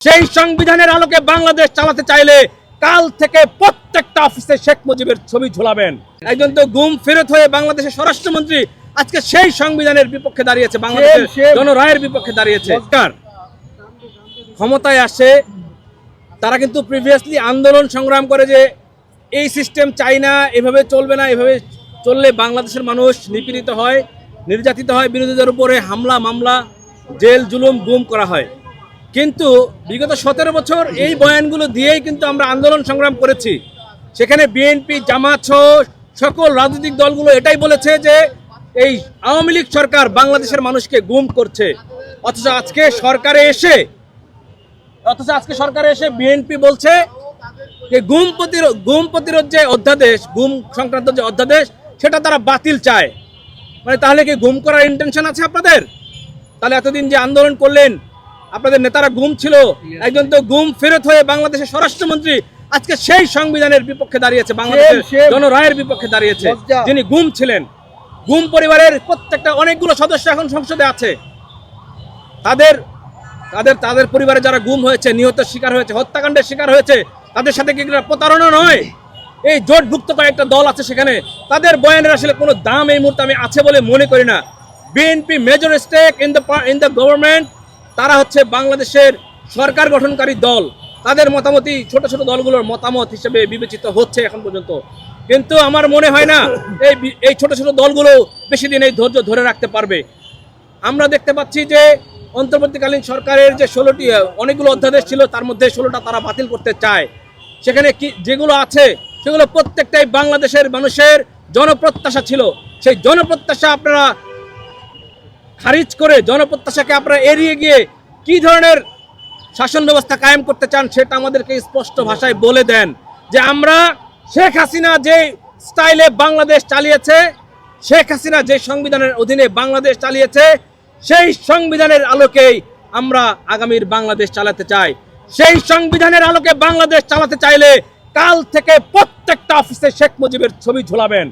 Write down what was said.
সেই সংবিধানের আলোকে বাংলাদেশ চালাতে চাইলে কাল থেকে প্রত্যেকটা অফিসে শেখ মুজিবের ছবি ঝুলাবেন। একজন তো গুম ফেরত হয়ে বাংলাদেশের স্বরাষ্ট্রমন্ত্রী আজকে সেই সংবিধানের বিপক্ষে দাঁড়িয়েছে, বাংলাদেশের জনরায়ের বিপক্ষে দাঁড়িয়েছে। ক্ষমতায় আসে তারা কিন্তু প্রিভিয়াসলি আন্দোলন সংগ্রাম করে যে এই সিস্টেম চাই না, এভাবে চলবে না, এভাবে চললে বাংলাদেশের মানুষ নিপীড়িত হয়, নির্যাতিত হয়, বিরোধীদের উপরে হামলা মামলা, জেল জুলুম গুম করা হয়। কিন্তু বিগত 17 বছর এই বয়ানগুলো দিয়েই কিন্তু আমরা আন্দোলন সংগ্রাম করেছি। সেখানে বিএনপি জামাত সহ সকল রাজনৈতিক দলগুলো এটাই বলেছে যে এই আওয়ামী লীগ সরকার বাংলাদেশের মানুষকে গুম করছে। অথচ আজকে সরকারে এসে বিএনপি বলছে যে গুম প্রতিরোধ যে অধ্যাদেশ, গুম সংক্রান্ত যে অধ্যাদেশ, সেটা তারা বাতিল চায়। মানে তাহলে কি গুম করার ইন্টেনশন আছে আপনাদের? তাহলে এতদিন যে আন্দোলন করলেন, আপনাদের নেতারা গুম ছিল, একজন তো গুম ফেরত হয়ে বাংলাদেশের স্বরাষ্ট্রমন্ত্রী আজকে সেই সংবিধানের বিপক্ষে দাঁড়িয়েছে, বাংলাদেশের জনরায়ের বিপক্ষে দাঁড়িয়েছে। যিনি গুম ছিলেন, গুম পরিবারের প্রত্যেকটা অনেকগুলো সদস্য এখন সংসদে আছে। তাদের পরিবারে যারা গুম হয়েছে, নিহতের শিকার হয়েছে, হত্যাকাণ্ডের শিকার হয়েছে, তাদের সাথে কি প্রতারণা নয়? এই জোটভুক্ত কয়েকটা দল আছে সেখানে, তাদের বয়ানের আসলে কোনো দাম এই মুহূর্তে আমি আছে বলে মনে করি না। BNP major stake in the government, তারা হচ্ছে বাংলাদেশের সরকার গঠনকারী দল। তাদের মতামতই ছোট ছোট দলগুলোর মতামত হিসেবে বিবেচিত হচ্ছে এখন পর্যন্ত। কিন্তু আমার মনে হয় না এই ছোট ছোট দলগুলো বেশি দিন এই ধৈর্য ধরে রাখতে পারবে। আমরা দেখতে পাচ্ছি যে অন্তর্বর্তীকালীন সরকারের যে 16টি অনেকগুলো অধ্যাদেশ ছিল, তার মধ্যে 16টা তারা বাতিল করতে চায়। সেখানে কি যেগুলো আছে সেগুলো প্রত্যেকটাই বাংলাদেশের মানুষের জনপ্রত্যাশা ছিল। সেই জনপ্রত্যাশা আপনারা খারিজ করে, জনপ্রত্যাশাকে আপনারা এড়িয়ে গিয়ে কি ধরনের শাসন ব্যবস্থা কায়েম করতে চান সেটা আমাদেরকে স্পষ্ট ভাষায় বলে দেন। যে আমরা শেখ হাসিনা যে স্টাইলে বাংলাদেশ চালিয়েছে, শেখ হাসিনা যে সংবিধানের অধীনে বাংলাদেশ চালিয়েছে, সেই সংবিধানের আলোকেই আমরা আগামীর বাংলাদেশ চালাতে চাই। সেই সংবিধানের আলোকে বাংলাদেশ চালাতে চাইলে কাল থেকে প্রত্যেকটা অফিসে শেখ মুজিবের ছবি ঝুলাবেন।